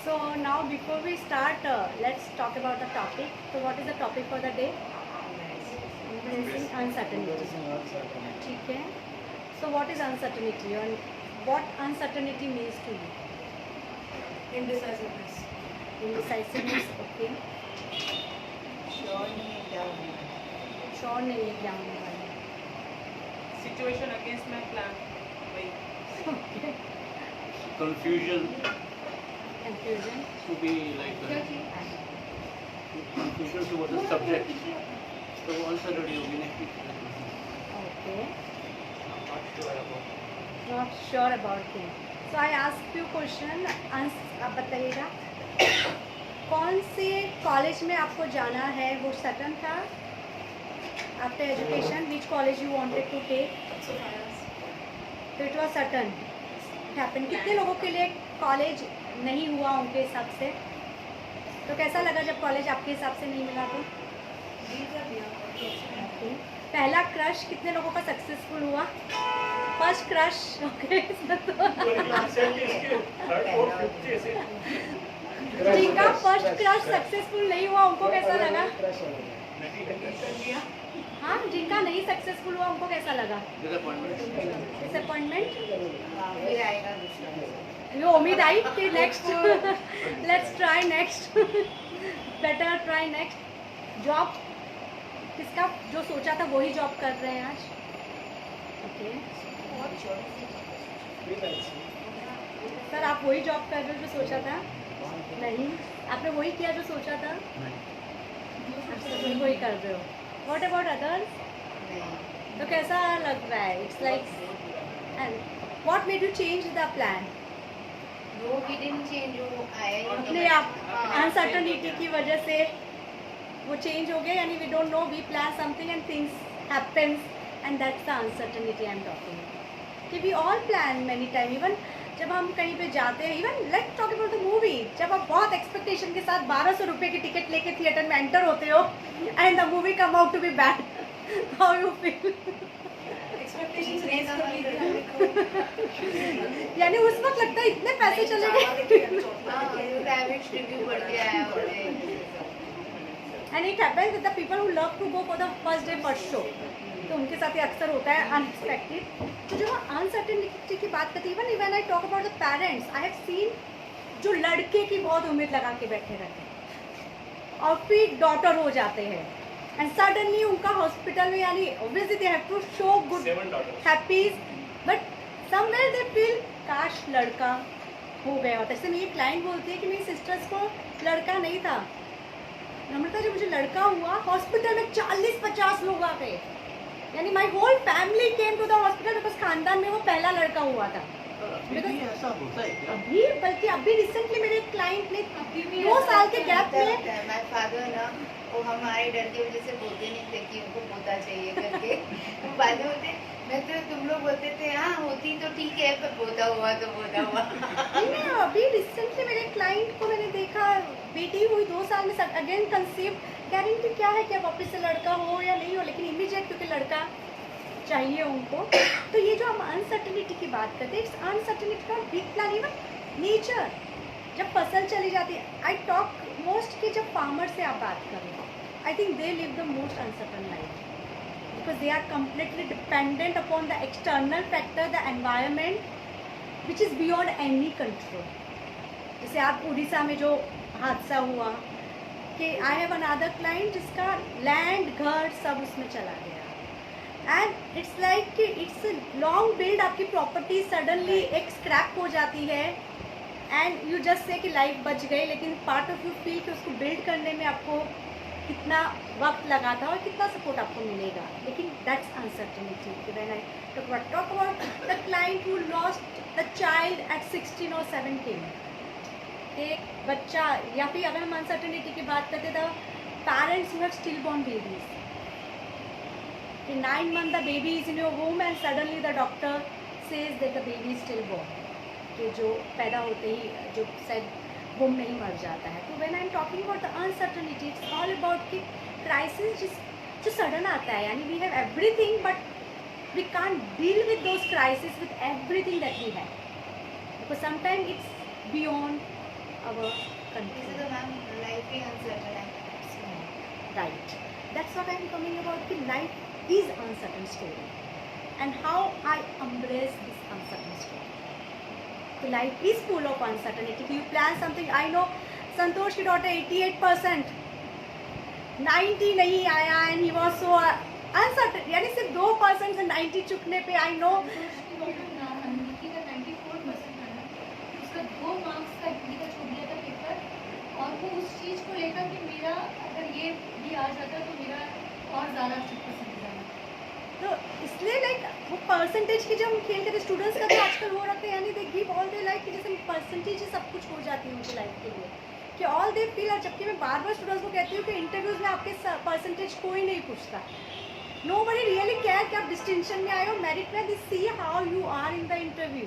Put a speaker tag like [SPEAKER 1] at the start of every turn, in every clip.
[SPEAKER 1] So now before we start, let's talk about the topic. So what is the topic for the day? Facing uncertainty. ठीक है. So what is uncertainty and what uncertainty means to you?
[SPEAKER 2] Indecisiveness.
[SPEAKER 1] Indecisiveness. Okay.
[SPEAKER 2] Sure नहीं है क्या होने वाला है.
[SPEAKER 1] Sure नहीं है क्या होने वाला है.
[SPEAKER 2] Situation against my plan. वही.
[SPEAKER 1] Okay.
[SPEAKER 3] Confusion
[SPEAKER 1] Confusion.
[SPEAKER 3] to be like confusion towards the subject. So uncertainty होगी नहीं.
[SPEAKER 1] Okay.
[SPEAKER 3] Not sure about.
[SPEAKER 1] Not sure about things. So I ask you question. आप बताइएगा. कौन से कॉलेज में आपको जाना है वो सर्टन था? After education, which college you wanted to take? So it was certain. It happened. कितने लोगों के लिए कॉलेज नहीं हुआ उनके हिसाब से? तो कैसा लगा जब कॉलेज आपके हिसाब से नहीं मिला तो? Okay. पहला क्रश कितने लोगों का सक्सेसफुल हुआ? First crush. ओके. जिनका फर्स्ट क्रश सक्सेसफुल नहीं हुआ उनको कैसा लगा? हाँ, जिनका नहीं सक्सेसफुल हुआ उनको कैसा लगा? डिसअपॉइंटमेंट.
[SPEAKER 2] फिर आएगा दूसरा.
[SPEAKER 1] ये उम्मीद आई कि next let's try next, better try next. Job किसका जो सोचा था वही जॉब कर रहे हैं आज? ओके. सर आप वही जॉब कर रहे हो जो सोचा था? नहीं, आपने वही किया जो सोचा था? वही कर रहे हो. What about others? तो कैसा लग रहा है? It's like and what made you change the plan?
[SPEAKER 2] वो ही didn't change. वो आया ही
[SPEAKER 1] अपने आप अनसर्टनिटी की वजह से वो चेंज हो गया. यानी we don't know, we plan something and things happens and that's the uncertainty I am talking. कि we all plan many time. Even जब हम कहीं पे जाते हैं, even let's talk about the movie, जब आप बहुत एक्सपेक्टेशन के साथ 1200 रुपये की टिकट लेके थिएटर में एंटर होते हो and the movie come out to be bad, how you feel? यानी उस वक्त लगता है इतने पैसे चले गए. And it happens with the people who love to go for the first day first show. तो उनके साथ ये अक्सर होता है अनएक्सपेक्टेड. तो जब हम अनसर्टेनिटी की बात करते हैं, even I talk about the parents, I have scene जो लड़के की बहुत उम्मीद लगा के बैठे रहते हैं और फिर डॉटर हो जाते हैं एंड सडनली उनका हॉस्पिटल में, यानी obviously they have to show good happies, but somewhere they feel काश लड़का हो गया होता. जैसे मेरी क्लाइंट बोलती है कि मेरी सिस्टर्स को लड़का नहीं था. नम्रता, जब मुझे लड़का हुआ हॉस्पिटल में 40-50 लोग आ गए. यानी my whole family came to the hospital because खानदान में वो पहला लड़का हुआ था.
[SPEAKER 3] ऐसा होता है क्या?
[SPEAKER 1] अभी बल्कि अभी रिसेंटली मेरे एक क्लाइंट ने 2 साल के गैप में,
[SPEAKER 2] माय फादर ना, वो हमारे डर की वजह से बोलते नहीं थे कि उनको पोता चाहिए करके. वो बाद में बोलते, मैं तो तुम लोग बोलते थे हाँ होती तो ठीक है, पर पोता हुआ तो पोता हुआ.
[SPEAKER 1] नहीं, अभी रिसेंटली मेरे क्लाइंट को मैंने देखा, बेटी हुई 2 साल में अगेन कंसीव. गारंटी क्या है कि अब वापस से लड़का हो या नहीं हो, लेकिन इमीडिएट क्योंकि लड़का चाहिए उनको. तो ये जो हम अनसर्टनिटी की बात करते हैं, इट्स अनसर्टनिटी का बिग प्लान. इवन नेचर जब फसल चली जाती है, आई टॉक मोस्ट कि जब फार्मर से आप बात करें, I think they live the most uncertain life because they are completely dependent upon the external factor, the environment, which is beyond any control. जैसे आप उड़ीसा में जो हादसा हुआ कि आई हैव अनदर क्लाइंट जिसका लैंड घर सब उसमें चला गया एंड इट्स लाइक कि इट्स लॉन्ग बिल्ड. आपकी प्रॉपर्टी सडनली एक स्क्रैप हो जाती है एंड यू जस्ट से कि लाइफ बच गई, लेकिन पार्ट ऑफ यू फील कि उसको बिल्ड करने में आपको कितना वक्त लगा था और कितना सपोर्ट आपको मिलेगा. लेकिन that's uncertainty. When I talk about the client who lost the child at 16 और 17, एक बच्चा, या फिर अगर हम अनसर्टेनिटी की बात करते the parents who have still born babies, कि 9 months the baby is in your womb and suddenly the doctor says that the baby is still born, कि जो पैदा होते ही जो शायद वूम में ही मर जाता है. तो when I am talking about the uncertainty, it's all about कि क्राइसिस जो सडन आता है. यानी we have everything but we can't deal with those crisis with everything that we have, because sometime it's beyond our
[SPEAKER 2] इसे
[SPEAKER 1] country.
[SPEAKER 2] तो ma'am life ही uncertain है.
[SPEAKER 1] Right. That's what I'm coming about. कि life is uncertain story, and how I embrace this uncertain story. So life is full of uncertainty. You plan something. I know संतोष की daughter 88%, 90 नहीं आया, and he was so uncertain. यानी सिर्फ 2% से 90 चुकने पे I know.
[SPEAKER 4] संतोष की डॉटर निकी का 94% था ना, उसका 2 मार्क्स का हिंदी का छूट गया था पेपर, और वो उस चीज़ को लेकर कि मेरा अगर ये भी आ जाता तो मेरा और ज़्यादा परसेंटेज आना.
[SPEAKER 1] तो इसलिए लाइक वो परसेंटेज की जब हम खेल करते स्टूडेंट्स का तो आजकल हो रहा है, यानी they give all they like जैसे परसेंटेज ही सब कुछ हो जाती है उनकी लाइफ के लिए कि ऑल दे फील. और जबकि मैं बार बार स्टूडेंट्स को कहती हूँ कि इंटरव्यूज में आपके परसेंटेज कोई नहीं पूछता. नो बडी रियली केयर कि आप डिस्टिंक्शन में आए हो, मेरिट में. This see how you are in the interview.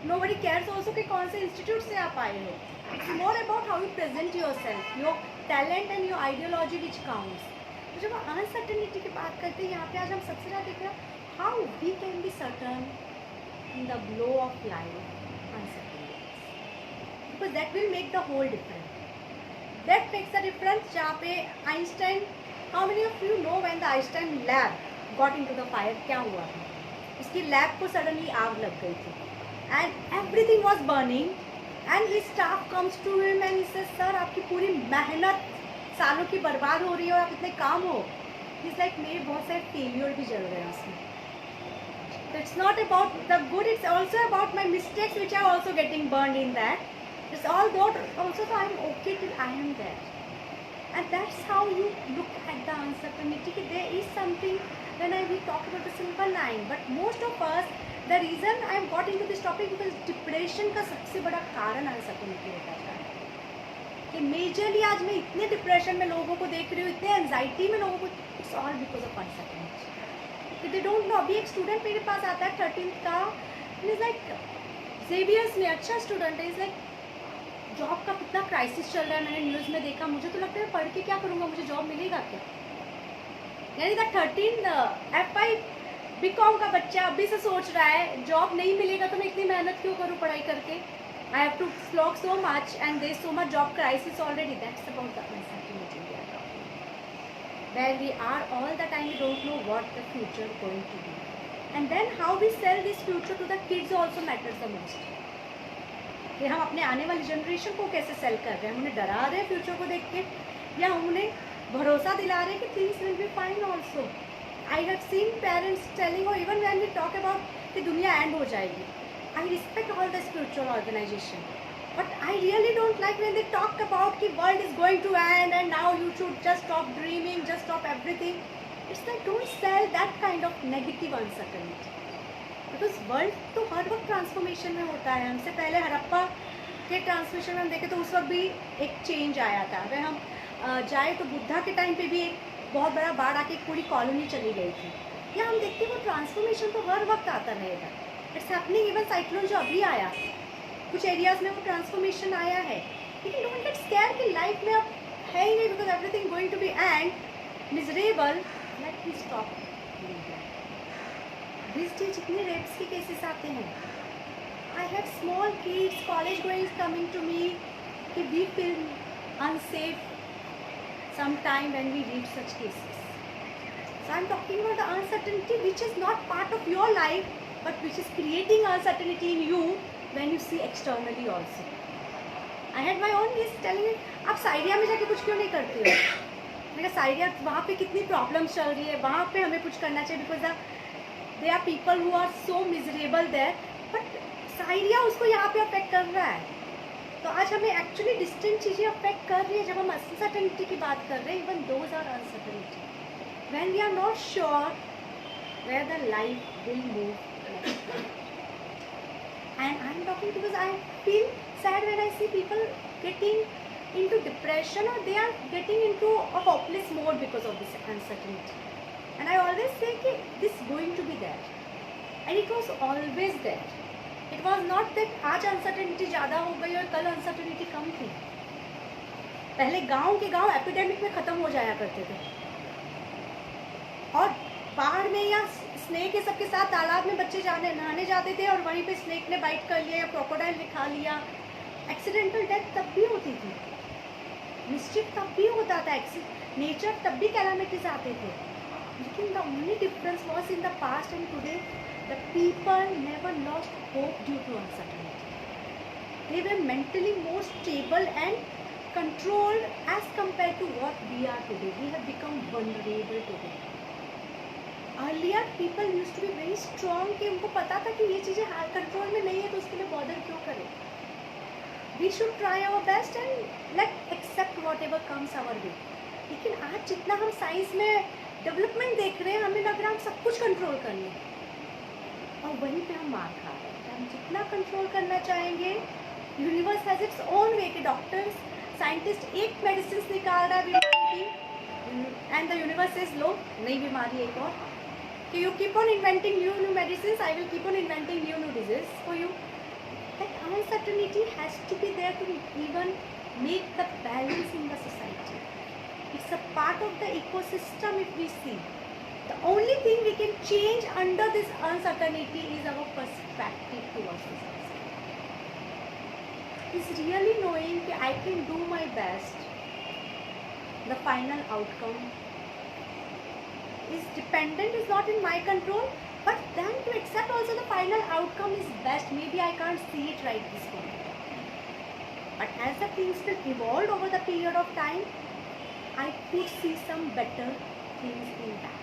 [SPEAKER 1] Nobody cares also कि कौन से इंस्टीट्यूट से आप आए हो. It's more about how you present yourself, your talent and your ideology which counts. तो जब अनसर्टनिटी की बात करते हैं यहाँ पे आज हम सबसे ज़्यादा देख रहे हैं how we can be certain in the blow of life uncertainty, because that will make the whole difference. That makes the difference. जहाँ पे Einstein, how many of you know when the Einstein lab got into the fire, क्या हुआ था? उसकी lab को suddenly आग लग गई थी and everything was burning and his staff comes to him and he says sir आपकी पूरी मेहनत सालों की बर्बाद हो रही है और आप इतने काम हो. इट्स लाइक मेरे बहुत सारे फेलियर भी जल गए उसमें. तो it's not about the good, it's also about my mistakes which are also getting burn in that. It's all that also so I am okay till I am that. And that's how you look at the uncertainty. There is something when we talk about the simple line, but most of us, the reason I got into this topic because depression का सबसे बड़ा कारण uncertainty होता है. कि majorly आज मैं इतने डिप्रेशन में लोगों को देख रही हूँ, इतने एंजाइटी में लोगों को, it's all because of uncertainty. कि दे डोंट नो. अभी एक स्टूडेंट मेरे पास आता है 13th का, इज लाइक जेवियर्स में अच्छा स्टूडेंट है. इज लाइक जॉब का कितना क्राइसिस चल रहा है, मैंने न्यूज़ में देखा. मुझे तो लगता है पढ़ के क्या करूँगा, मुझे जॉब मिलेगा क्या? यानी द 13 FI BCom का बच्चा अभी से सोच रहा है जॉब नहीं मिलेगा तो मैं इतनी मेहनत क्यों करूँ पढ़ाई करके. I have to slog so much and there is so much job crisis already. That's about the uncertainty we are talking about. Where we are all the time, we don't know what the future is going to be. And then how we sell this future to the kids also matters the most. कि हम अपने आने वाली generation को कैसे cell कर रहे हैं. हम उन्हें डरा रहे हैं फ्यूचर को देख के, या हम उन्हें भरोसा दिला रहे हैं कि things will be fine also. I have seen parents telling, और even when we talk about कि दुनिया एंड हो जाएगी. I respect all the spiritual organization, but I really don't like when they talk about कि world is going to end and now you should just stop dreaming, just stop everything. It's like don't sell that kind of negative uncertainty. Because world तो हर वक्त transformation में होता है. हमसे पहले हड़प्पा के transformation में हम देखें तो उस वक्त भी एक चेंज आया था. अगर हम जाए तो बुद्धा के टाइम पे भी एक बहुत बड़ा बाढ़ आके पूरी कॉलोनी चली गई थी. या हम देखते हैं वो ट्रांसफॉर्मेशन तो हर वक्त आता रहेगा. It's happening. इवन साइक्लोन जो अभी आया, कुछ एरियाज में वो ट्रांसफॉर्मेशन आया है. लेकिन डोंट गेट स्कैर्ड कि लाइफ में अब है ही नहीं because everything going to be and miserable. Let me stop. This day जितने रेप्स के केसेस आते हैं, I have small kids college going coming to me कि we feel unsafe sometime when we read such cases. So I'm talking about the uncertainty which is not part of your life, but which is creating uncertainty in you when you see externally also. I had my own niece telling me, आप Syria में जाके कुछ क्यों नहीं करती हो? मैंने कहा साइरिया वहाँ पे कितनी प्रॉब्लम्स चल रही है, वहाँ पे हमें कुछ करना चाहिए because they are people who are so miserable there. But Syria उसको यहाँ पे अफेक्ट कर रहा है. तो आज हमें एक्चुअली डिस्टेंट चीज़ें अफेक्ट कर रही है जब हम अनसर्टेनिटी की बात कर रहे हैं. Even those are uncertainty when we are not sure where the life will move. And I am talking because I feel sad when I see people getting into depression or they are getting into a hopeless mode because of this uncertainty. And I always say कि this is going to be there and it was always there. It was not that आज uncertainty ज़्यादा हो गई और कल uncertainty कम थी. पहले गांव के गांव एपिडेमिक में ख़त्म हो जाया करते थे और बाढ़ में या स्नेक के सबके साथ तालाब में बच्चे नहाने जाते थे और वहीं पे स्नेक ने बाइट कर लिया या क्रोकोडाइल ने खा लिया एक्सीडेंटल डेथ तब भी होती थी, मिस्चिफ तब भी होता था, नेचर तब भी कैलामिटीज आते थे, लेकिन the only difference was in the past and today the people never lost hope due to uncertainty. They were mentally more stable and controlled as compared to what we are today. We have become vulnerable today. Earlier people used to be very strong कि उनको पता था कि ये चीज़ें हाल control में नहीं है तो उसके लिए बॉदर क्यों करें. We should try our best and let accept whatever comes our way. लेकिन आज जितना हम साइंस में डेवलपमेंट देख रहे हैं हमें लग रहा है हम सब कुछ कंट्रोल कर लें और वहीं पे हम मार खा रहे हैं. हम जितना कंट्रोल करना चाहेंगे universe has its own way कि डॉक्टर्स साइंटिस्ट एक मेडिसिन निकाल रहा है बीमारी की एंड द यूनिवर्स इज लो नई बीमारी एक और कि you keep on inventing new medicine I will keep on inventing new disease for you. That uncertainty has to be there to even make the balance in the society. It's a part of the ecosystem if we see. The only thing we can change under this uncertainty is our perspective towards this uncertainty. Is really knowing that I can do my best. The final outcome is dependent, is not in my control, but then to accept also the final outcome is best. Maybe I can't see it right this moment. But as the things will evolve over the period of time, I could see some better things in that.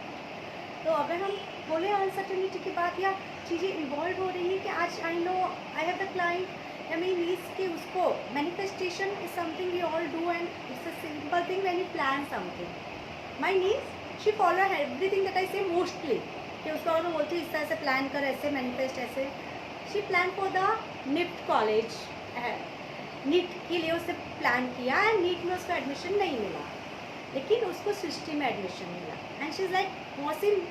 [SPEAKER 1] तो अगर हम बोले uncertainty की बात या चीज़ें evolve हो रही है कि आज I know I have the client या मेरी नीड्स के उसको manifestation is something we all do and it's a simple thing when you plan something. My needs she follow everything that I say mostly कि उसको अगर मैं बोलती हूँ इस तरह से प्लान कर ऐसे मैनिफेस्ट ऐसे. She plan for the NIFT college, NEET के लिए उसने प्लान किया एंड नीट में उसको एडमिशन नहीं मिला लेकिन उसको सृष्टि में एडमिशन मिला and she is like Mohsin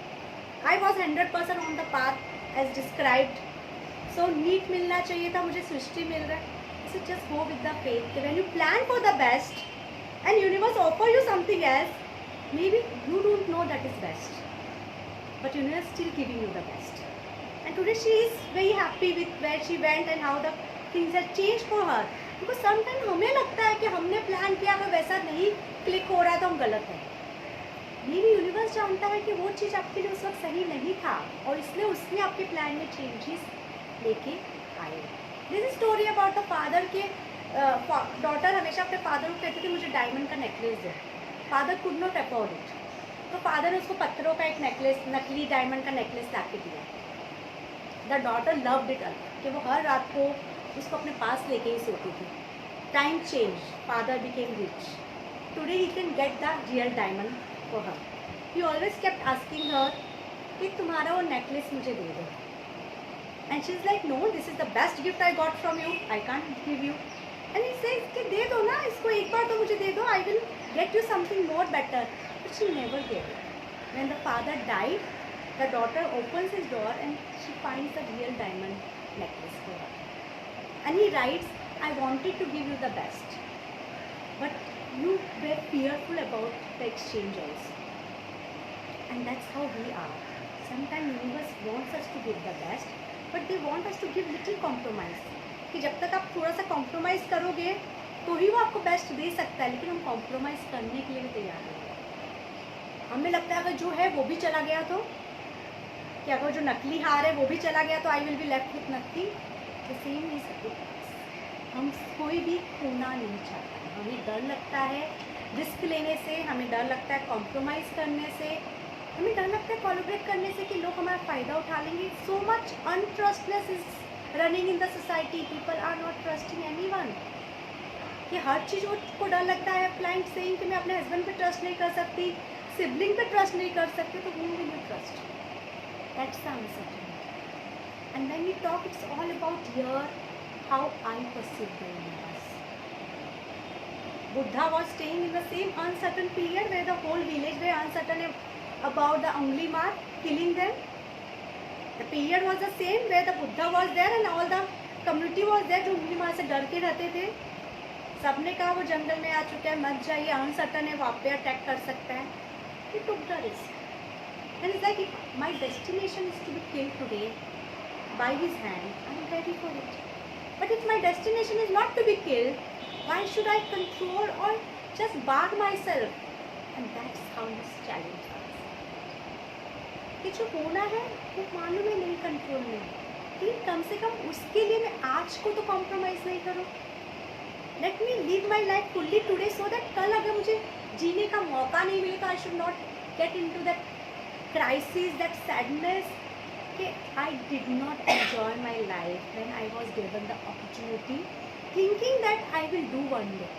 [SPEAKER 1] I was 100% on the path as described. So NEET मिलना चाहिए था, मुझे सृष्टि मिल रहा है. So just go with the faith when you plan for the best and universe offer you something else maybe you don't know that is best but universe still giving you the best. And today she is very happy with where she went and how the things have change for her. Because sometime हमें लगता है कि हमने plan किया अगर वैसा नहीं click हो रहा है तो हम गलत हैं. मेरी यूनिवर्स जानता है कि वो चीज़ आपके लिए उस वक्त सही नहीं था और इसलिए उसने आपके प्लान में चेंजेस लेके आए. This is story about the father के डॉटर हमेशा अपने फादर को कहती थी मुझे डायमंड का necklace they. Father could not afford it तो फादर ने उसको पत्थरों का एक नेकलेस नकली डायमंड का नेकलेस ला के दिया. द डॉटर लव्ड इट कि वो हर रात को उसको अपने पास लेके ही सोती थी. Time change, father became rich. Today he can get the real diamond for her. He always kept asking her कि तुम्हारा वो नेकलेस मुझे दे दो and she is like no this is the best gift I got from you I can't give you. And he says कि दे दो ना इसको एक बार तो मुझे दे दो I will get you something more better. But she never gave it. When the father died the daughter opens his door and she finds the real diamond necklace for her. And he writes, I wanted to give you the best, but you were fearful about the exchange also. And that's how we are. Sometimes universe wants us to give the best, but they want us to give little compromise. कि जब तक आप थोड़ा सा compromise करोगे तो ही वो आपको बेस्ट दे सकता है, लेकिन हम कॉम्प्रोमाइज़ करने के लिए भी तैयार नहीं हैं. हमें लगता है अगर जो है वो भी चला गया तो कि अगर जो नकली हार है वो भी चला गया तो I will be left with nothing. The same is हम कोई भी खोना नहीं चाहता. हमें डर लगता है रिस्क लेने से, हमें डर लगता है कॉम्प्रोमाइज़ करने से, हमें डर लगता है कोलैबोरेट करने से कि लोग हमारा फ़ायदा उठा लेंगे. So much untrustness is running in the society. People are not trusting anyone. कि हर चीज़ को डर लगता है. क्लाइंट सेइंग कि मैं अपने हस्बैंड पे ट्रस्ट नहीं कर सकती, सिबलिंग पे ट्रस्ट नहीं कर सकती, तो whom will you trust? That's the uncertainty. And when we talk, it's all about here how I perceive the universe. Buddha was staying in the same uncertain period where the whole village were uncertain about the Angli mark killing them. The period was the same where the Buddha was there and all the community was there जो Angli mark से डर के रहते थे. सबने कहा वो जंगल में आ चुका है, मत जाइए, अनसर्टन है, वो आप पे अटैक कर सकता है. He took the risk. And it's like if my destination is to be killed today by his hand, I am ready for it. But if my destination is not to be killed, why should I control or just bar myself? And that's how this challenge was. कि जो होना है वो मालूम है नहीं control में, लेकिन कम से कम उसके लिए मैं आज को तो कॉम्प्रोमाइज़ नहीं करूँ. Let me live my life fully today so that कल अगर मुझे जीने का मौका नहीं मिले तो I should not get into that crisis, that sadness कि I did not enjoy my life when I was given the opportunity thinking that I will do one day.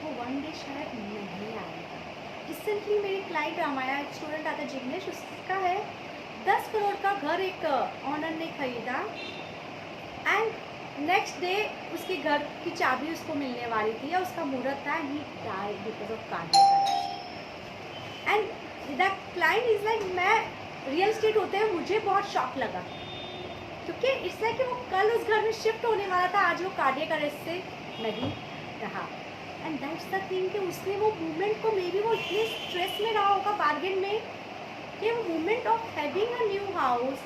[SPEAKER 1] वो वन डे शायद नहीं आएगा. Recently मेरे client Ramaiah, एक student आता है जिग्नेश, उसका है 10 करोड़ का घर एक ऑनर ने खरीदा एंड नेक्स्ट डे उसके घर की चाबी उसको मिलने वाली थी या उसका मुहूर्त था and he died because of cardiac arrest. And the client is like, मैं रियल स्टेट होते हैं मुझे बहुत शॉक लगा क्योंकि इट्स लाइक कि वो कल उस घर में शिफ्ट होने वाला था, आज वो कार्डियक अरेस्ट से नहीं रहा. एंड दैट्स द थिंग कि उसने वो मूवमेंट को, मे बी वो इतने स्ट्रेस में रहा होगा बार्गेन में कि वो movement of having a new house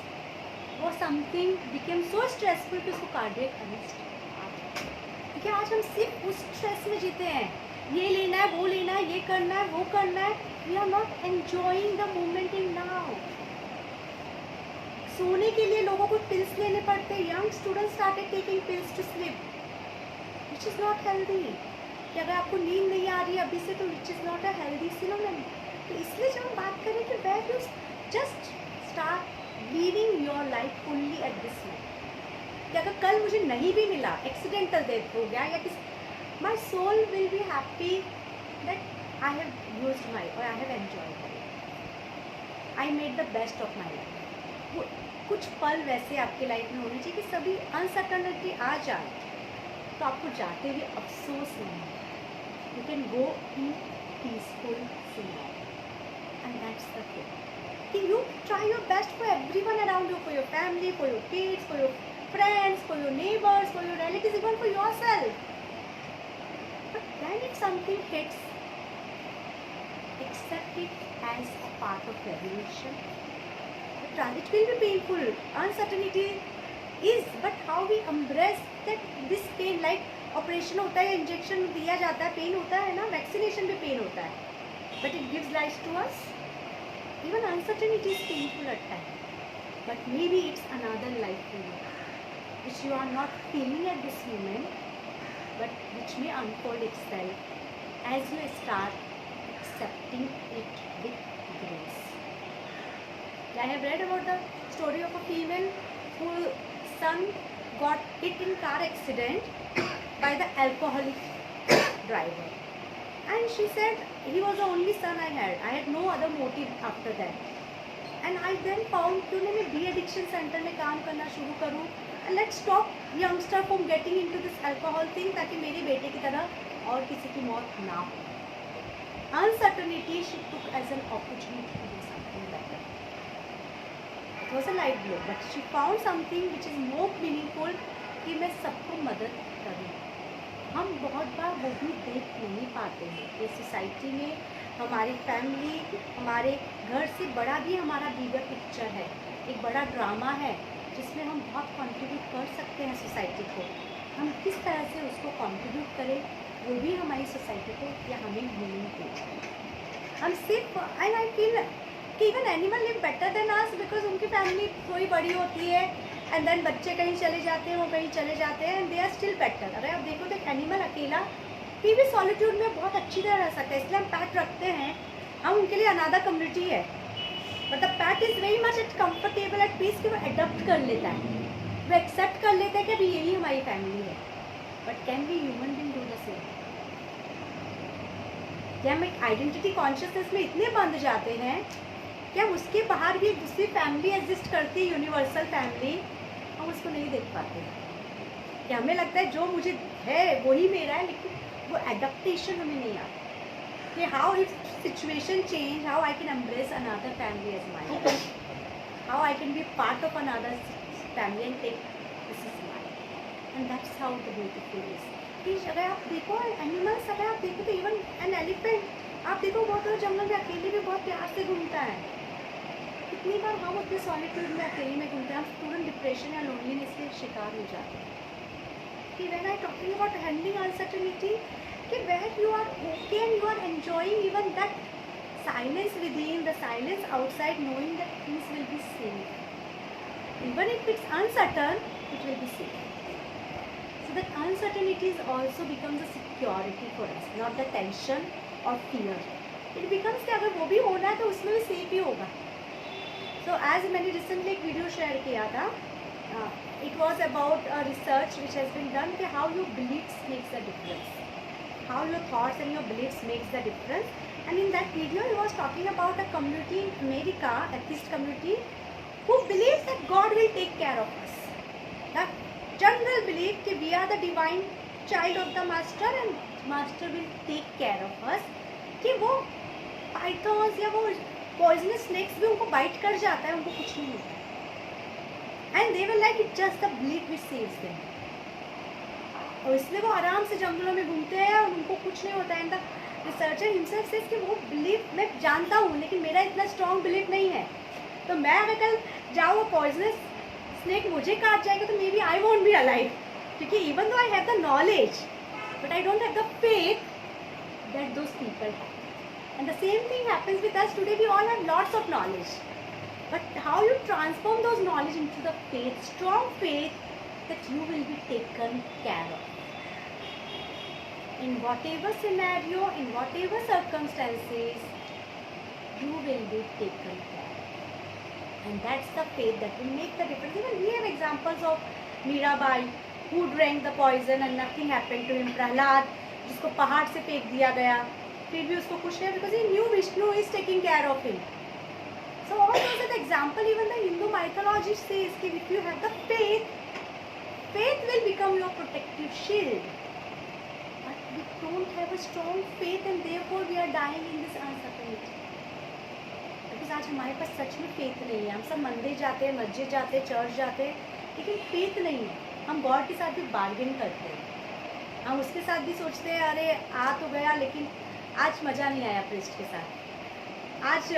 [SPEAKER 1] वो समथिंग बिकेम सो स्ट्रेसफुल कि उसको कार्डियक अरेस्ट. क्योंकि आज हम सिर्फ उस स्ट्रेस में जीते हैं, ये लेना है, वो लेना है, ये करना है, वो करना है. We are not enjoying the moment in now. सोने के लिए लोगों को पिल्स लेने पड़ते हैं. Young students started taking pills to sleep, which is not healthy. कि अगर आपको नींद नहीं आ रही है अभी से तो which is not a healthy synonym. तो इसलिए जब हम बात करें कि where you just start living your life fully at this moment, कि अगर कल मुझे नहीं भी मिला, एक्सीडेंटल डेथ हो गया या किस, my soul will be happy that I have used my और I have enjoyed my, I made the best of my life. वो कुछ पल वैसे आपके लाइफ में होने चाहिए कि सभी अनसर्टनिटी आ जाए तो आपको जाते हुए अफसोस नहीं है. You can go in peaceful scenario and that's the thing कि you try your best for everyone around you, for your family, for your kids, for your friends, for your neighbours, for your relatives, even for yourself. But when it something hits, accept it as a part of revolution. It will be painful, uncertainty is, but how we embrace that this pain, like operation होता है, injection दिया जाता है, pen होता है ना, vaccination भी pen होता है, but it gives life to us. Even uncertainty is painful at times, but maybe it's another life for you, which you are not feeling at this moment, but which may unfold itself as you start accepting it with grace. I have read about the story of a female whose son got hit in car accident by the alcoholic driver, and she said he was the only son I had no other motive after that. And I then found क्यों नहीं मैं de-addiction center में काम करना शुरू करूँ and let's stop youngster from getting into this alcohol thing ताकि मेरे बेटे की तरह और किसी की मौत ना हो. Uncertainty she took as an opportunity to do something better. It was a light blow, but she found something which is more meaningful कि मैं सबको मदद करूँ. हम बहुत बार वो भी देख नहीं पाते हैं कि सोसाइटी में हमारी फैमिली, हमारे घर से बड़ा भी हमारा बिगर पिक्चर है, एक बड़ा ड्रामा है जिसमें हम बहुत कंट्रीब्यूट कर सकते हैं सोसाइटी को. हम किस तरह से उसको कंट्रीब्यूट करें वो भी हमारी सोसाइटी को या हमें भूलने दें. हम सिर्फ आई फील कि even animal live better than us because उनकी फैमिली थोड़ी बड़ी होती है एंड देन बच्चे कहीं चले जाते हैं, वो कहीं चले जाते हैं and they are still better. अरे आप देखो तो एक एनिमल अकेला फिर भी सॉलिट्यूड में बहुत अच्छी तरह रह सकता है, इसलिए हम पैट रखते हैं, हम उनके लिए अनादर कम्युनिटी है. But the pet is very much at comfortable at peace कि वो एडप्ट कर लेता है, वो एक्सेप्ट कर लेता है कि अभी यही हमारी फैमिली है. But can we human being do the same? क्या हम एक आइडेंटिटी कॉन्शियसनेस में इतने बंध जाते हैं कि हम उसके बाहर भी एक दूसरी फैमिली एग्जिस्ट करती है, यूनिवर्सल फैमिली, हम उसको नहीं देख पाते. कि हमें लगता है जो मुझे है वही मेरा है, लेकिन वो एडप्टेशन हमें नहीं आता कि how if situation change, how I can embrace another family as my, how I can be part of another family and take this is my. And that's how the beautiful is. अगर आप देखो animals, अगर आप देखो तो even an elephant, आप देखो बहुत सारे जंगल में अकेले भी बहुत प्यार से घूमता है. कितनी बार हम अपने सॉलिट्यूड में अकेले में घूमते हैं, हम तुरंत डिप्रेशन या लोनलीनेस के शिकार हो जाते हैं. कि when I talking about handling uncertainty, कि when you are okay and you are enjoying even that silence within, the silence outside, knowing that things will be safe. Even if it's uncertain, it will be safe. So that uncertainty is also becomes a security for us, not the tension or fear. It becomes कि अगर वो भी होना है तो उसमें भी safe ही होगा. So as मैंने recently एक वीडियो शेयर किया था, it was about a research which has been done कि how your beliefs makes a difference, how your thoughts and your beliefs makes the difference. And in that video, he was talking about a community in America, atheist community, who believes that God will take care of us. The general belief that we are the divine child of the Master and Master will take care of us. कि वो pythons या वो poisonous snakes भी उनको bite कर जाता है, उनको कुछ नहीं होता है. And they were like it's just the belief which saves them. और इसलिए वो आराम से जंगलों में घूमते हैं और उनको कुछ नहीं होता है. And the researcher himself says कि वो बिलीफ मैं जानता हूँ लेकिन मेरा इतना स्ट्रॉन्ग बिलीफ नहीं है, तो मैं अगर कल जाऊँ वो पॉइजनस स्नेक मुझे काट जाएगा तो maybe I won't be alive, क्योंकि even though I have the knowledge but I don't have the faith that those people have. And the same thing happens with us today. We all have lots of knowledge, but how you transform those knowledge into the faith, strong faith that you will be taken care of. In whatever scenario, in whatever circumstances, you will be taken care of. And that's the faith that will make the difference. Even we have examples of Mirabai, who drank the poison and nothing happened to him. Prahlad, जिसको पहाड़ से फेंक दिया गया, फिर भी उसको कुछ नहीं, because he knew Vishnu is taking care of him. So all those are the example. Even the Hindu mythology says that if you have the faith, faith will become your protective shield. We don't have a strong faith and therefore we are dying in this uncertainty. Because आज हमारे पास सच में faith नहीं है. हम सब मंदिर जाते हैं, मस्जिद जाते हैं, चर्च जाते हैं, लेकिन फेथ नहीं है. हम गॉड के साथ भी बार्गेन करते हैं, हम उसके साथ भी सोचते हैं अरे आ तो गया लेकिन आज मज़ा नहीं आया प्रीस्ट के साथ, आज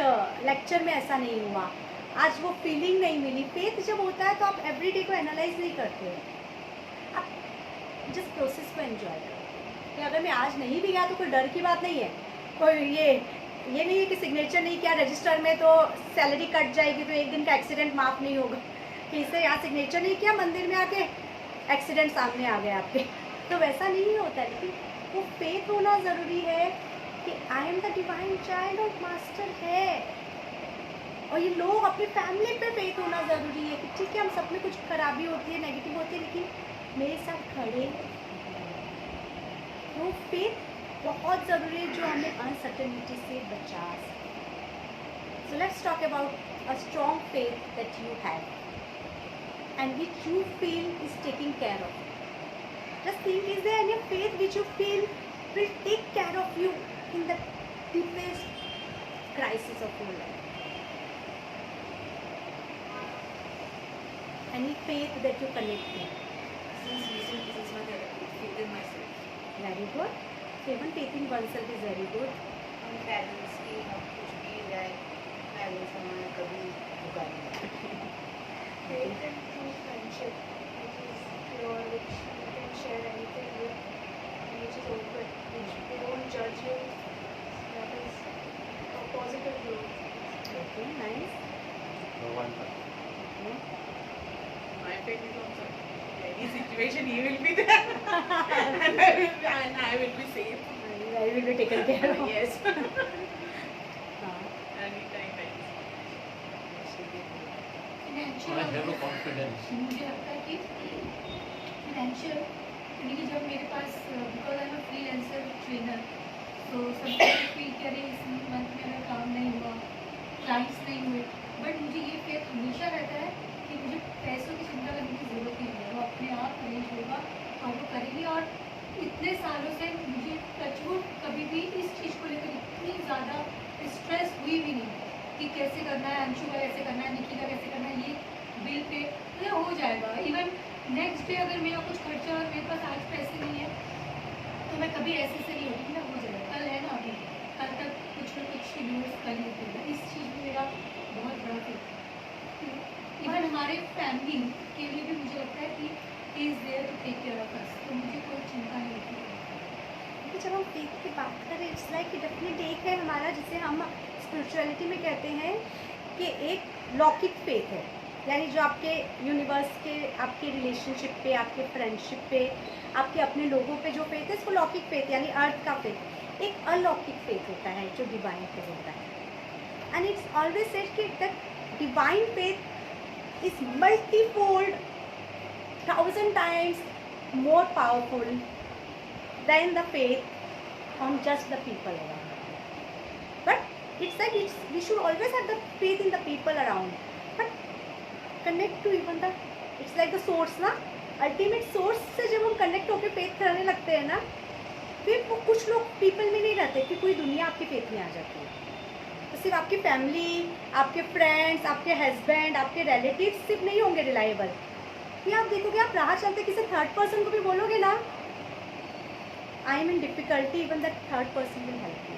[SPEAKER 1] लेक्चर में ऐसा नहीं हुआ, आज वो फीलिंग नहीं मिली. फेथ जब होता है तो आप एवरीडे को एनालाइज नहीं करते हो, आप जस्ट प्रोसेस को एंजॉय करते हो. कि अगर मैं आज नहीं भी गया तो कोई डर की बात नहीं है, कोई ये नहीं है कि सिग्नेचर नहीं किया रजिस्टर में तो सैलरी कट जाएगी, तो एक दिन का एक्सीडेंट माफ़ नहीं होगा. कि इससे यहाँ सिग्नेचर नहीं किया, मंदिर में आके एक्सीडेंट सामने आ गए आपके, तो वैसा नहीं होता. लेकिन वो फेथ होना ज़रूरी है कि I am the divine child of master है. और ये लोग अपनी फैमिली पे फेथ होना ज़रूरी है कि ठीक है हम सब में कुछ खराबी होती है, नेगेटिव होती है, लेकिन मेरे साथ खड़े. वो फेथ बहुत ज़रूरी है जो हमें अनसर्टेनिटी से बचा सके. So let's talk about a strong faith that you have and which you feel is taking care of. Just think, is there any faith which you feel will take care of you in the deepest crisis of your life? Any faith that you connect to?
[SPEAKER 2] Since recently, since my therapy, faith in myself.
[SPEAKER 1] Very good. So even faith in oneself is very good.
[SPEAKER 2] हम parents की हम कुछ भी जाए, parents हमारा कभी धोखा नहीं देते.
[SPEAKER 5] Faith and true friendship, which is pure, which you can share anything with, and which is open, which they don't judge you. That is a positive growth.
[SPEAKER 1] Okay, nice.
[SPEAKER 3] No one.
[SPEAKER 1] Okay.
[SPEAKER 6] My faith is also any situation he will be there and I will be safe.
[SPEAKER 1] I will be taken care of.
[SPEAKER 6] Yes.
[SPEAKER 1] हाँ.
[SPEAKER 6] Anytime.
[SPEAKER 4] Financial
[SPEAKER 3] I have a confidence.
[SPEAKER 4] मुझे लगता है कि financial यानी जब मेरे पास because I am a freelancer trainer, तो सब फील करें इस मंथ में मेरा काम नहीं हुआ, क्लाइंट्स नहीं हुए, बट मुझे ये फेथ हमेशा रहता है कि मुझे पैसों की चिंता करने की ज़रूरत नहीं है, वो अपने आप अरेंज होगा और वो करेगी. और इतने सालों से मुझे टचवुड कभी भी इस चीज़ को लेकर इतनी ज़्यादा स्ट्रेस हुई भी नहीं कि कैसे करना है, अंशु का कैसे करना है, निकी का कैसे करना है, ये बिल पे तो ये हो जाएगा. इवन नेक्स्ट डे अगर मेरा कुछ खर्चा और मेरे पास आज पैसे नहीं है तो मैं कभी ऐसे से नहीं होती ना, हो जाएगा, कल है ना, अभी कल तक कुछ ना कुछ शेड्यूल्स कर लेते हैं. इस चीज़ में मेरा बहुत बड़ा फेथ. इवन हमारे फैमिली के लिए भी मुझे लगता है कि he is there to take care of us, तो मुझे कोई चिंता नहीं थी।
[SPEAKER 1] क्योंकि जब हम फेथ की बात करें, इट्स लाइक डेफिनेट एक है हमारा, जिसे हम स्पिरिचुअलिटी में कहते हैं कि एक लौकिक फेथ है, यानी जो आपके यूनिवर्स के, आपके रिलेशनशिप पे, आपके फ्रेंडशिप पे, आपके अपने लोगों पे जो फेथ है, इसको लौकिक फेथ यानी अर्थ का फेथ। एक अलौकिक फेथ होता है जो डिवाइन फेथ होता है, एंड इट्स ऑलवेज सेड कि that divine faith is multifold 1000 times more powerful than the faith on just the people around. But it's like we should always have the faith in the people around, but connect to even the, it's like the source ना, ultimate source से जब हम connect होके faith करने लगते हैं ना, फिर वो कुछ लोग people में नहीं रहते, फिर पूरी दुनिया आपकी faith में आ जाती है। तो सिर्फ आपकी फैमिली, आपके फ्रेंड्स, आपके हस्बैंड, आपके रिलेटिव्स सिर्फ नहीं होंगे रिलायबल, फिर आप देखोगे, आप राह चलते किसी थर्ड पर्सन को भी बोलोगे ना, I am in difficulty, even that third person will help you.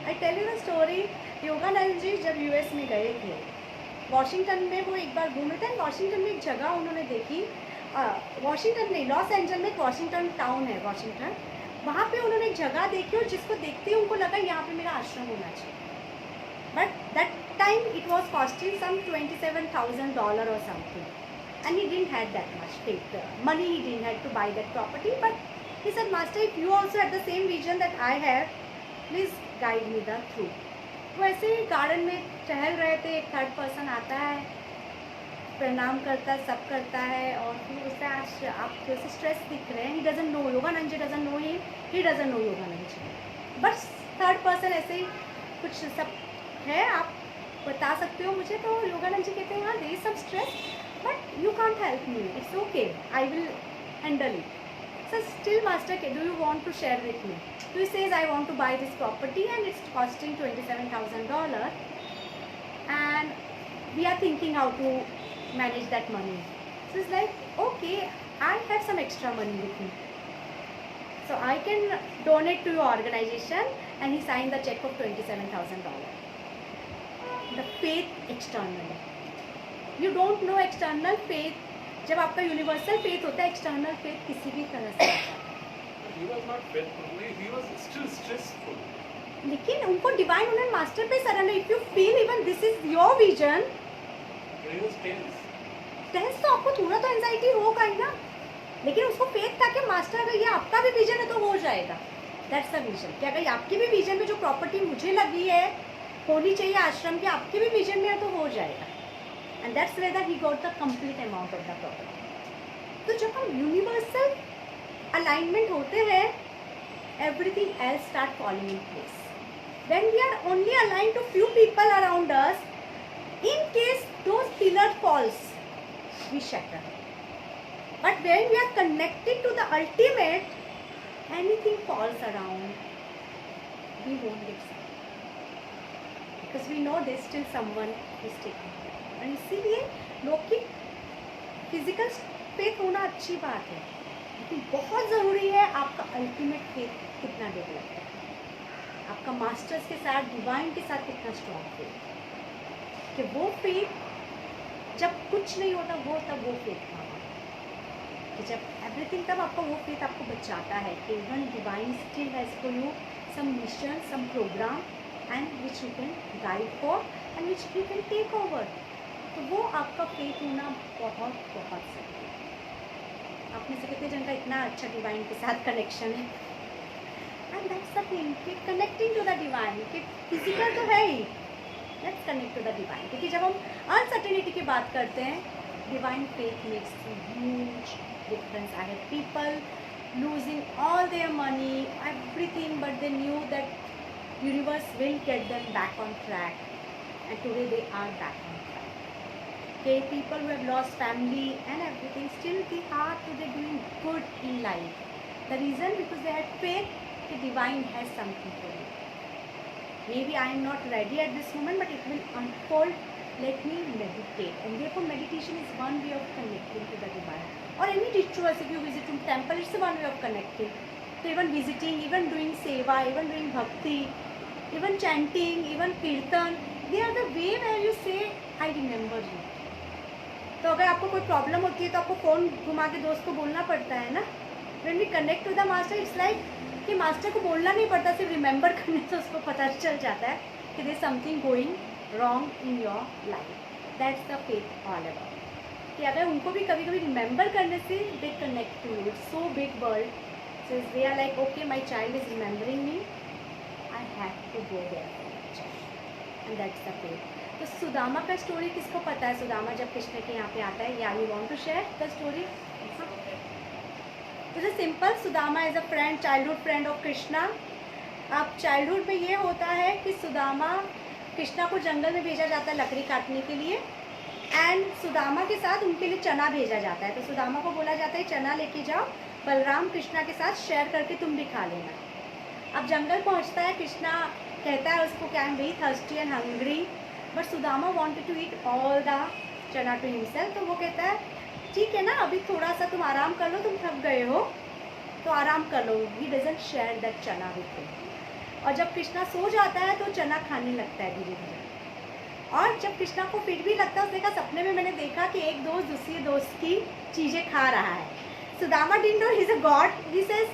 [SPEAKER 1] I tell you the story, Yogananda ji जब यूएस में गए थे, वॉशिंगटन में वो एक बार घूमे थे, वॉशिंगटन में एक जगह उन्होंने देखी, वॉशिंगटन नहीं, लॉस एंजल्स में एक वॉशिंगटन टाउन है वॉशिंगटन, वहाँ पे उन्होंने एक जगह देखी और जिसको देखते ही उनको लगा यहाँ पे मेरा आश्रम होना चाहिए। But that time it was costing some $27,000 or something. And he didn't have that much faith, money he didn't have to buy that property, but he said, Master, if you also have the same vision that I have, please guide me the through. वो ऐसे ही garden में टहल रहे थे, एक third person आता है, प्रणाम करता है, सब करता है, और फिर उससे आप जैसे स्ट्रेस दिख रहे हैं, he doesn't know, Yogananda ji doesn't know him, he doesn't know Yogananda ji, बस थर्ड पर्सन ऐसे ही कुछ सब है, आप बता सकते हो मुझे? तो योगानंद जी कहते हैं, हाँ there is some stress, but you can't help me, it's okay, I will handle it. So still, Master, do you want to share with me? So he says, I want to buy this property and it's costing $27,000 and we are thinking how to manage that money. So it's like, okay, I have some extra money with me, so I can donate to your organization, and he signed the check of $27,000. The faith externally. You don't no external faith, जब आपका universal faith होता है, external faith किसी भी तरह से
[SPEAKER 7] He was not faithful, he was still stressful.
[SPEAKER 1] लेकिन उनको डिवाइन, उन्होंने मास्टर पे surrender, if you feel even this is your vision,
[SPEAKER 7] He was tense.
[SPEAKER 1] Tense तो आपको थोड़ा तो एंजाइटी होगा ही ना, लेकिन उसको फेथ था कि मास्टर अगर ये आपका भी विजन है तो हो जाएगा। दैट्स द विजन, कि अगर आपकी भी विजन में जो प्रॉपर्टी मुझे लगी है होनी चाहिए आश्रम की, आपके भी विजन में है तो हो जाएगा। And that's where he got the complete amount of the property. तो जब हम universal alignment होते हैं, everything else start falling in place. When we are only aligned to few people around us, in case those pillars falls, we shatter. But when we are connected to the ultimate, anything falls around, we won't get suffering. Because we know there's still someone who's taking care. और इसीलिए लौकिक physical faith होना अच्छी बात है, लेकिन बहुत ज़रूरी है आपका अल्टीमेट फेथ कितना डेवलप है, आपका मास्टर्स के साथ, डिवाइन के साथ कितना स्ट्रॉन्ग फेथ, कि वो फेथ जब कुछ नहीं होता वो तब वो फेथ काम आता है, कि जब एवरीथिंग, तब आपका वो फेथ आपको बचाता है कि even divine still has for you some mission, some programme, and which you can guide for and which you can take over. तो वो आपका फेथ होना बहुत बहुत ज़रूरी है। आप में से कितने जन का इतना अच्छा डिवाइन के साथ कनेक्शन है? एंड दैट्स द थिंग, कि कनेक्टिंग टू द डिवाइन, कि फिजिकल तो है ही, let's connect to the divine, क्योंकि जब हम अनसर्टेनिटी की बात करते हैं, divine faith makes huge difference. I have people losing all their money, everything, but they knew that universe will get them back on track, and today they are back on track. Okay, people who have lost family and everything, still they are today doing good in life. The reason, because they had faith that divine has something for me. Maybe I am not ready at this moment, but it will unfold. Let me meditate, and therefore meditation is one way of connecting to the divine. Or any rituals, if you visit a temple, it's one way of connecting. So even visiting, even doing seva, even doing bhakti, even chanting, even kirtan, they are the way where you say, I remember you. तो अगर आपको कोई problem होती है तो आपको phone घुमा के दोस्त को बोलना पड़ता है ना. When we connect with the master it's like कि मास्टर को बोलना नहीं पड़ता, सिर्फ रिमेंबर करने से उसको पता चल जाता है कि there something going wrong in your life. That's the faith all about. कि अगर उनको भी कभी कभी रिमेंबर करने से they connect to it. So big world, so they are like okay my child is remembering me, I have to go there and that's the faith. तो सुदामा का स्टोरी किसको पता है? सुदामा जब कृष्ण के यहाँ पे आता है, या you want to share the story? तो simple, Sudama is a friend, childhood friend of Krishna. अब चाइल्डहुड में ये होता है कि सुदामा, कृष्णा को जंगल में भेजा जाता है लकड़ी काटने के लिए, एंड सुदामा के साथ उनके लिए चना भेजा जाता है. तो सुदामा को बोला जाता है चना लेके जाओ, बलराम कृष्णा के साथ शेयर करके तुम भी खा लेना. अब जंगल पहुंचता है, कृष्णा कहता है उसको कि I am very thirsty and hungry, but Sudama wanted to eat all the chana to himself. तो वो कहता है ठीक है ना, अभी थोड़ा सा तुम आराम कर लो, तुम थक गए हो तो आराम कर लो. ही डजंट शेयर दैट चना विद हिम. और जब कृष्णा सो जाता है तो चना खाने लगता है धीरे धीरे. और जब कृष्णा को फिर भी लगता है, उसने कहा सपने में मैंने देखा कि एक दोस्त दूसरी दोस्त की चीज़ें खा रहा है. Sudama didn't know he is a God. He says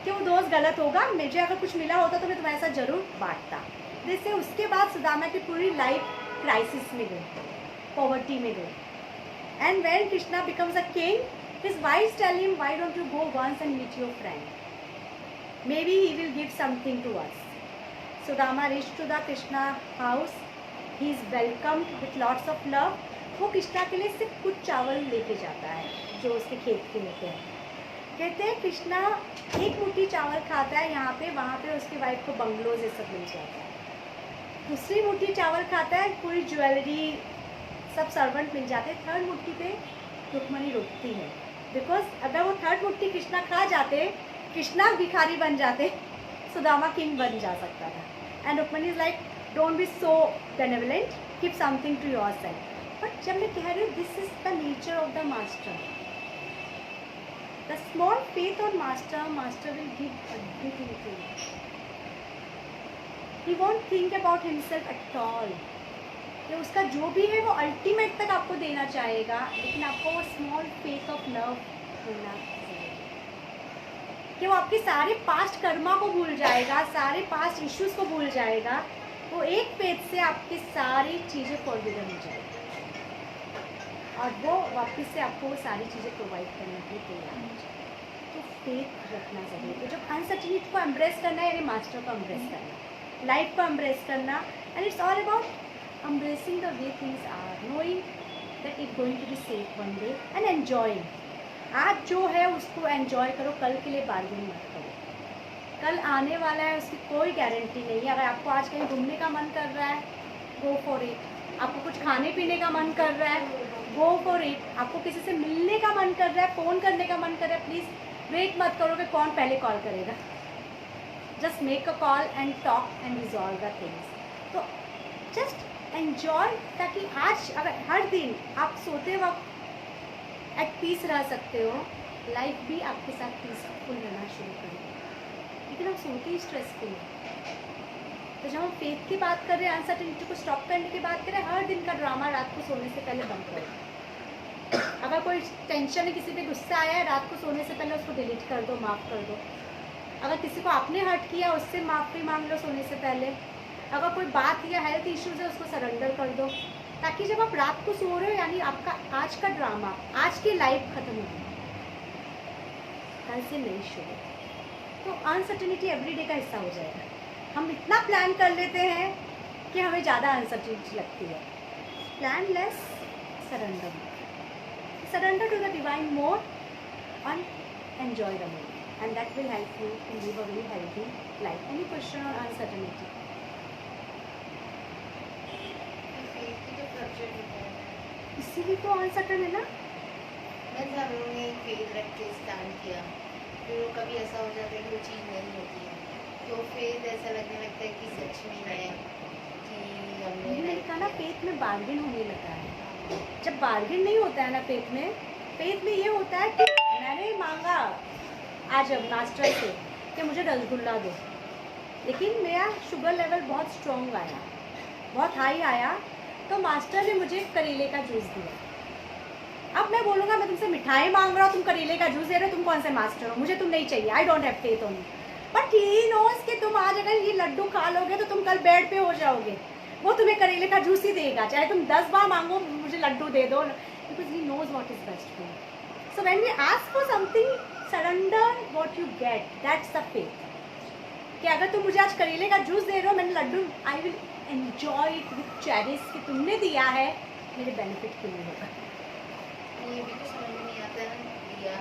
[SPEAKER 1] कि वो दोस्त गलत होगा, मुझे अगर कुछ मिला होता तो मैं तुम्हारे साथ जरूर बांटता. जैसे उसके बाद सुदामा की पूरी लाइफ क्राइसिस में गई, पॉवर्टी में गई. And when Krishna becomes a king, his wife tell him why don't you go once and meet your friend, maybe he will give something to us. Sudama reached to the Krishna house. He is welcomed with lots of love. वो कृष्णा के लिए सिर्फ कुछ चावल लेके जाता है जो उसके खेत के होते हैं. कहते हैं कृष्णा एक मुट्ठी चावल खाता है यहाँ पे, वहाँ पे उसकी वाइफ को बंगलोज ये सब मिल जाता है. दूसरी मुट्ठी चावल खाता है, पूरी ज्वेलरी सब सर्वेंट मिल जाते हैं. थर्ड मुट्ठी पे रुक्मणी रोकती है, बिकॉज अगर वो थर्ड मुट्ठी कृष्णा खा जाते, कृष्णा भिखारी बन जाते, सुदामा किंग बन जा सकता था. And Rukmini is like don't be so benevolent, keep something to yourself. But जब मैं कह रही हूँ this is the nature of the master, the small faith on master, master will give everything to you. He won't think about himself at all. कि उसका जो भी है वो अल्टीमेट तक आपको देना चाहेगा, लेकिन आपको वो स्मॉल फेथ ऑफ लव होना चाहिए कि वो आपके सारे पास्ट कर्मा को भूल जाएगा, सारे पास्ट इश्यूज को भूल जाएगा. वो एक फेथ से आपकी सारी चीज़ें फॉरगिवन हो जाएगी और वो वापस से आपको वो सारी चीज़ें प्रोवाइड करने के लिए तैयार हो जाएगी. तो फेथ रखना चाहिए. तो जब अनसर्टेनिटी को एम्ब्रेस करना है, यानी मास्टर को एम्ब्रेस करना, लाइफ को एम्ब्रेस करना, and it's all about embracing the way things are, knowing that it's going to be safe one day and enjoying. आज जो है उसको एंजॉय करो, कल के लिए बार्गेन मत करो. कल आने वाला है उसकी कोई गारंटी नहीं है. अगर आपको आज कहीं घूमने का मन कर रहा है, गो फॉर इट. आपको कुछ खाने पीने का मन कर रहा है, गो फॉर इट. आपको किसी से मिलने का मन कर रहा है, फ़ोन करने का मन कर रहा है, प्लीज़ वेट मत करो कि कौन पहले कॉल करेगा. Just make a call and talk and resolve the things. तो जस्ट एन्जॉय, ताकि आज अगर हर दिन आप सोते वक्त एट पीस रह सकते हो, लाइफ भी आपके साथ पीसफुल रहना शुरू करेगी. लेकिन हम सोते ही स्ट्रेसफुल हैं. तो जब हम फेथ की बात कर रहे हैं, अनसर्टेनिटी को स्टॉप करने की बात कर रहे हैं, हर दिन का ड्रामा रात को सोने से पहले बंद करो. अगर कोई टेंशन है, किसी पे गुस्सा आया है, रात को सोने से पहले उसको डिलीट कर दो, माफ़ कर दो. अगर किसी को आपने हर्ट किया, उससे माफ़ी मांग लो सोने से पहले. अगर कोई बात या हेल्थ इश्यूज है, उसको सरेंडर कर दो, ताकि जब आप रात को सो रहे हो, यानी आपका आज का ड्रामा, आज की लाइफ खत्म होगी, कल से नहीं शुरू. तो अनसर्टेनिटी एवरीडे का हिस्सा हो जाएगा. हम इतना प्लान कर लेते हैं कि हमें ज़्यादा अनसर्टेनिटी लगती है. Plan less, surrender. Surrender to the divine more and enjoy the moment, and that will help you to live a very healthy life. Any question on uncertainty? इसीलिए तो अनसर्टन है ना.
[SPEAKER 2] बस हम लोगों ने फेथ रख के स्टार्ट किया, फिर वो कभी ऐसा हो जाता है कि वो चीज़ नहीं होती है, तो फेथ ऐसा लगने लगता है कि सच में है कि हमने.
[SPEAKER 1] मैंने कहा ना, फेथ में बार्गेन होने लगा है. जब बार्गेन नहीं होता है ना फेथ में ये होता है कि मैंने मांगा आज अब मास्टर से कि मुझे रसगुल्ला दो, लेकिन मेरा शुगर लेवल बहुत स्ट्रॉन्ग आया, बहुत हाई आया, तो मास्टर ने मुझे करेले का जूस दिया. अब मैं बोलूँगा मैं तुमसे मिठाई मांग रहा हूँ, तुम करेले का जूस दे रहे हो, तुम कौन से मास्टर हो, मुझे तुम नहीं चाहिए, I don't have faith on you. But he knows कि तुम आज अगर ये लड्डू खा लोगे तो तुम कल बेड पे हो जाओगे, वो तुम्हें करेले का जूस ही देगा, चाहे तुम 10 बार मांगो मुझे लड्डू दे दो, because he knows what is best for you. So when we ask for something, surrender what you get, that's the faith. कि अगर तुम मुझे आज करेले का जूस दे रहे हो, मैंने लड्डू, I will enjoy it with cherish कि तुमने दिया है, मेरे बेनिफिट के लिए होगा।
[SPEAKER 2] ये भी तो समझ में नहीं आता है या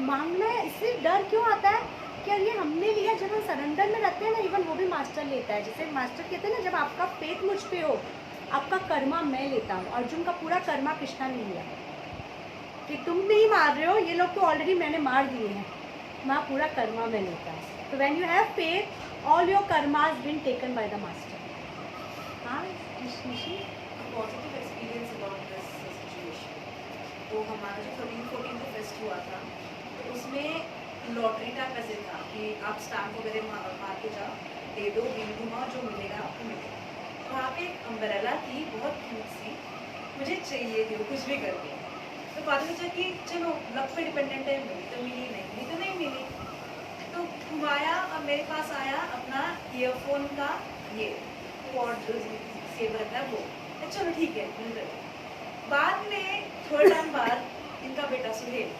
[SPEAKER 1] मांगना है, इसलिए डर क्यों आता है कि यार ये हमने लिया। जब हम सरेंडर में रहते हैं ना, इवन वो भी मास्टर लेता है। जैसे मास्टर कहते हैं ना, जब आपका फेथ मुझ पे हो, आपका कर्मा मैं लेता हूँ। अर्जुन का पूरा कर्मा कृष्णा ने लिया कि तुम नहीं मार रहे हो, ये लोग तो ऑलरेडी मैंने मार दिए हैं, मैं पूरा कर्मा मैं लेता हूँ। तो when you have faith, all your karma has been taken by the master. हाँ Nishi,
[SPEAKER 6] positive experience about this situation. तो हमारा जो 13-14 को फेस्ट हुआ था, तो उसमें लॉटरी टाइप ऐसे था कि आप स्टैम्प वगैरह मार के जाओ, दे दो, बिल घुमाओ, जो मिलेगा आपको मिलेगा। वहाँ पे एक अम्ब्रेला थी, बहुत क्यूट सी, मुझे चाहिए थी वो कुछ भी करके। तो बाद में सोचा कि चलो लक पे डिपेंडेंट है, मिली तो मिली, नहीं मिली तो नहीं मिली। तो घुमाया और मेरे पास आया अपना ईयरफोन का ये कॉर्ड जो सेव रहता है वो, चलो ठीक है मिल रहा है। बाद में थोड़े टाइम बाद इनका बेटा सुहेल,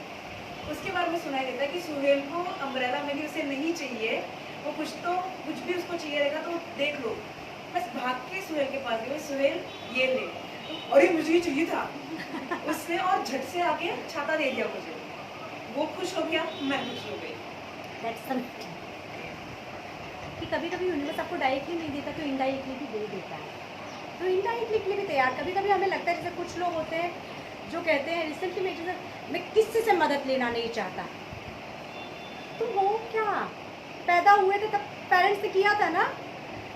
[SPEAKER 6] उसके बारे में सुनाई देता है कि सुहेल को अम्ब्रेला मिली, उसे नहीं चाहिए, वो कुछ भी उसको चाहिए रहेगा तो देख लो। बस भाग के सुहेल के पास गए, सुहेल ये ले, अरे मुझे ये चाहिए था। उसने और झट से आके छाता दे दिया मुझे, वो खुश हो गया, मैं खुश हो गई।
[SPEAKER 1] दैट्स समथिंग कि कभी कभी यूनिवर्स आपको डायरेक्टली नहीं देता तो इनडायरेक्टली भी दे देता है। तो इनडायरेक्टली के लिए भी तैयार। कभी कभी हमें लगता है, जैसे कुछ लोग होते हैं जो कहते हैं रिसेंटली मैं किसी से मदद लेना नहीं चाहता। तो वो क्या, पैदा हुए थे तब पेरेंट्स ने किया था ना,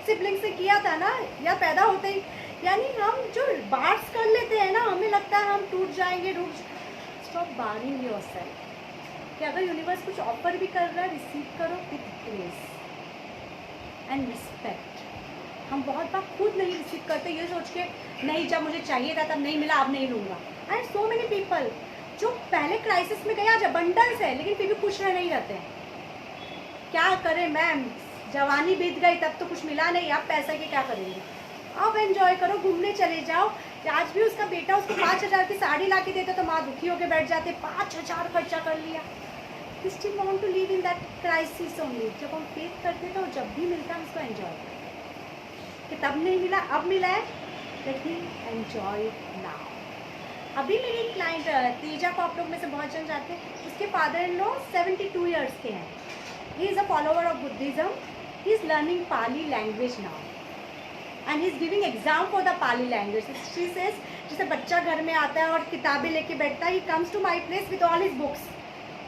[SPEAKER 1] सिबलिंग से किया था ना, या पैदा होते ही, यानी हम जो बार्स कर लेते हैं ना, हमें लगता है हम टूट जाएंगे, स्टॉप बारिंग योरसेल्फ। कि अगर यूनिवर्स कुछ ऑफर भी कर रहा है, रिसीव करो विथ ग्रेस एंड रिस्पेक्ट। हम बहुत बार खुद नहीं रिसीव करते, ये सोच के नहीं जब मुझे चाहिए था तब नहीं मिला, अब नहीं लूँगा। एंड सो मेनी पीपल जो पहले क्राइसिस में गया, आज अबंडेंस है लेकिन फिर भी खुश रह नहीं रहते हैं। क्या करें मैम, जवानी बीत गई तब तो कुछ मिला नहीं, आप पैसे के क्या करेंगे। आप एंजॉय करो, घूमने चले जाओ। आज भी उसका बेटा उसको 5,000 की साड़ी ला के देता तो माँ दुखी होकर बैठ जाते, 5,000 खर्चा कर लिया। We still want to live in that crisis only। जब हम फेथ करते तो जब भी मिलता है उसको एंजॉय करते कि तब नहीं मिला अब मिला है, लेट मी एंजॉय नाउ। अभी मेरी क्लाइंट तेजा को आप लोग में से बहुत जन जानते हैं, उसके फादर इन लॉ 72 ईयर्स के हैं। He is a follower of Buddhism. He is learning Pali language now and he is giving exam for the Pali language. She says, जैसे बच्चा घर में आता है और किताबें लेके बैठता है, he comes to my place with all his books,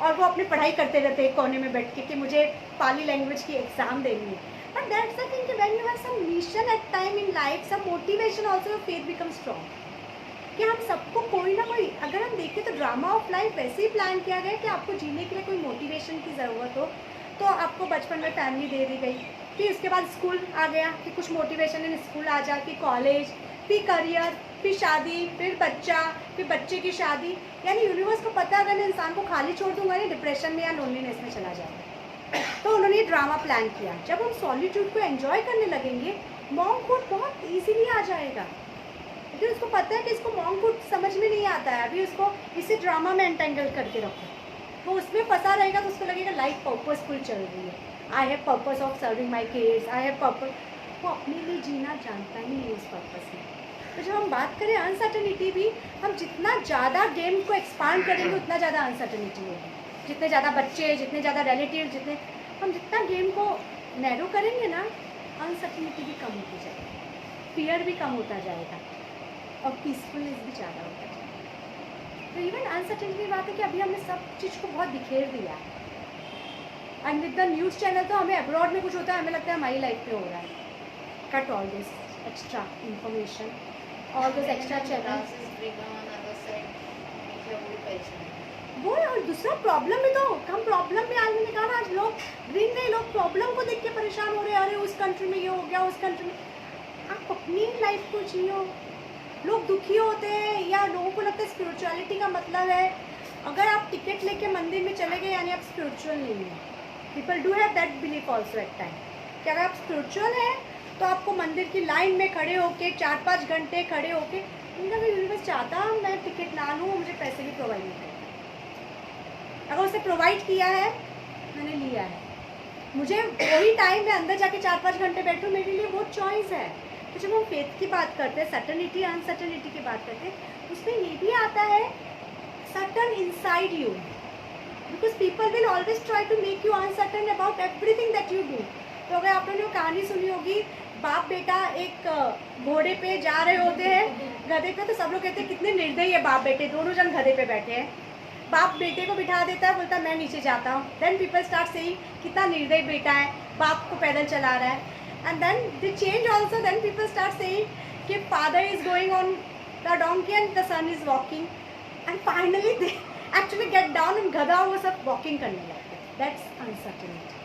[SPEAKER 1] और वो अपनी पढ़ाई करते रहते हैं कोने में बैठ के कि मुझे पाली लैंग्वेज की एग्जाम देनी है। बट दैट्स द थिंग कि when you have some mission at time in life, some motivation also, your faith become strong. कि हम सबको कोई ना कोई, अगर हम देखें तो ड्रामा ऑफ लाइफ वैसे ही प्लान किया गया कि आपको जीने के लिए कोई मोटिवेशन की ज़रूरत हो, तो आपको बचपन में फैमिली दे दी गई, फिर उसके बाद स्कूल आ गया कि कुछ मोटिवेशन इन स्कूल आ जा, फिर कॉलेज, फिर करियर, फिर शादी, फिर बच्चा, फिर बच्चे की शादी। यानी यूनिवर्स को पता है अगर मैं इंसान को खाली छोड़ दूंगा ना, डिप्रेशन में या लोनलीनेस में चला जाएगा। तो उन्होंने ये ड्रामा प्लान किया। जब हम सॉलिट्यूड को एंजॉय करने लगेंगे, मॉन्कहुड बहुत ईजीली आ जाएगा। लेकिन उसको पता है कि इसको मॉन्कहुड समझ में नहीं आता है, अभी उसको इसी ड्रामा में एंटेंगल करके रखो, वो उसमें फंसा रहेगा तो उसको लगेगा लाइफ पर्पसफुल चल रही है। I have purpose of serving my kids, I have purpose. वो अपने लिए जीना जानता ही नहीं उस पर्पस में। तो जब हम बात करें अनसर्टेनिटी भी, हम जितना ज़्यादा गेम को एक्सपांड करेंगे उतना ज़्यादा अनसर्टेनिटी होगी। जितने ज़्यादा बच्चे, जितने ज़्यादा रिलेटिव, हम जितना गेम को नैरो करेंगे ना, अनसर्टेनिटी भी कम होती जाएगी, फियर भी कम होता जाएगा और पीसफुलनेस भी ज़्यादा होता जाएगा। तो इवन अनसर्टेनिटी की बात है कि अभी हमने सब चीज़ को बहुत बिखेर दिया है। And with the news channel तो हमें अब्रॉड में कुछ होता है, हमें लगता है हमारी लाइफ पे हो रहा है। Cut all this extra information, all this extra channel, वो है। और दूसरा प्रॉब्लम भी तो, हम प्रॉब्लम में आज मैंने कहा ना, आज लोग दिन नहीं, लोग प्रॉब्लम को देख के परेशान हो रहे हैं। अरे उस कंट्री में ये हो गया, उस कंट्री में। आप अपनी लाइफ को जियो, लोग दुखी होते हैं या लोगों को लगता है स्पिरिचुअलिटी का मतलब है अगर आप टिकट लेके मंदिर में चले गए यानी आप स्पिरिचुअल नहीं हैं. People do have that belief also at time कि अगर आप स्पिरिचुअल हैं तो आपको मंदिर की लाइन में खड़े होके 4-5 घंटे खड़े होके उनका भी यूनिवर्स चाहता मैं टिकट ना लूँ, मुझे पैसे भी प्रोवाइड नहीं करते. अगर उसे प्रोवाइड किया है मैंने लिया है, मुझे वही टाइम में अंदर जाके 4-5 घंटे बैठूँ, मेरे लिए वो चॉइस है. तो जब हम फेथ की बात करते हैं, सर्टनिटी अनसर्टनिटी की बात करते हैं, उसमें ये भी आता है certain inside you, because people will always try to make you uncertain about everything that you do. तो अगर आपने वो कहानी सुनी होगी, बाप बेटा एक घोड़े पे जा रहे होते हैं, गधे पे, तो सब लोग कहते हैं कितने निर्दयी है बाप बेटे, दोनों जन गधे पे बैठे हैं. बाप बेटे को बिठा देता है, बोलता है मैं नीचे जाता हूँ. देन पीपल स्टार्ट सेइंग कितना निर्दयी बेटा है, बाप को पैदल चला रहा है. And then they change also. Then people start saying कि father is going on the donkey and the son is walking. And finally they actually get down and गधा वो सब walking करने लगते हैं. That's uncertainty.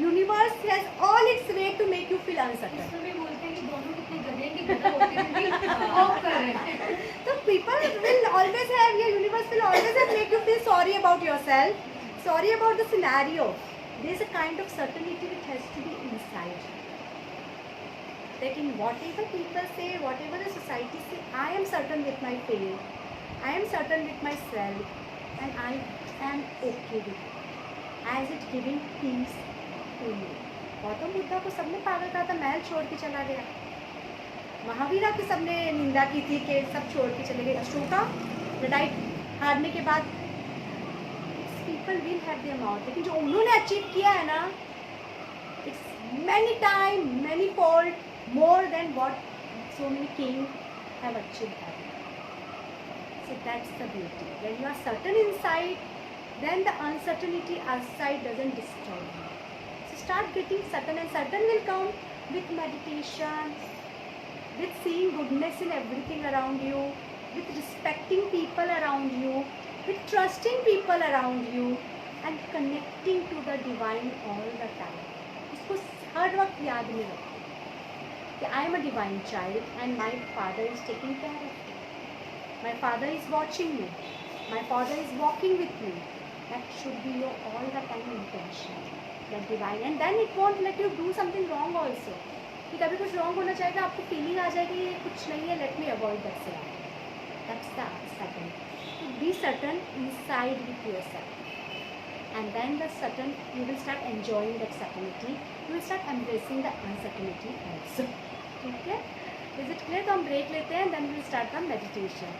[SPEAKER 1] Universe has all its way to make you feel uncertain.
[SPEAKER 4] उसमें भी बोलते हैं कि दोनों कितने गधे हैं कि गधा होते हैं कि walk कर रहे हैं.
[SPEAKER 1] So people will always have, your universe will always have make you feel sorry about yourself, sorry about the scenario. There is a kind of certainty which has to be inside. That in whatever people say, whatever the society say, I am certain with my faith, I am certain with myself, and I am okay with it, as it giving peace to me. Gautam Buddha को सबने पागल कहा था, महल छोड़ के चला गया. महावीरा की सबने निंदा की थी कि सब छोड़ के चले गए. अशोका लड़ाई हारने के बाद people will have their mouth, लेकिन जो उन्होंने अचीव किया है ना, it's many time many fold more than what so many kings have achieved. So that's the beauty. When you are certain inside, then the uncertainty outside doesn't destroy you. So start getting certain, and certain will come with meditation, with seeing goodness in everything around you, with respecting people around you, with trusting people around you, and connecting to the divine all the time. इसको हर वक्त याद में रखो कि I am a divine child and my father is taking care of me. My father is watching me. My father is walking with me. That should be your all the time intention. That divine, and then it won't let you do something wrong also. कि कभी कुछ wrong होना चाहेगा, आपको feeling आ जाएगी ये कुछ नहीं है, let me avoid that scenario. That's the certain. So be certain inside with yourself. And then the certain, you will start enjoying that certainty. You will start embracing the uncertainty also. ठीक है, is it clear? तो हम break लेते हैं, then we start the meditation.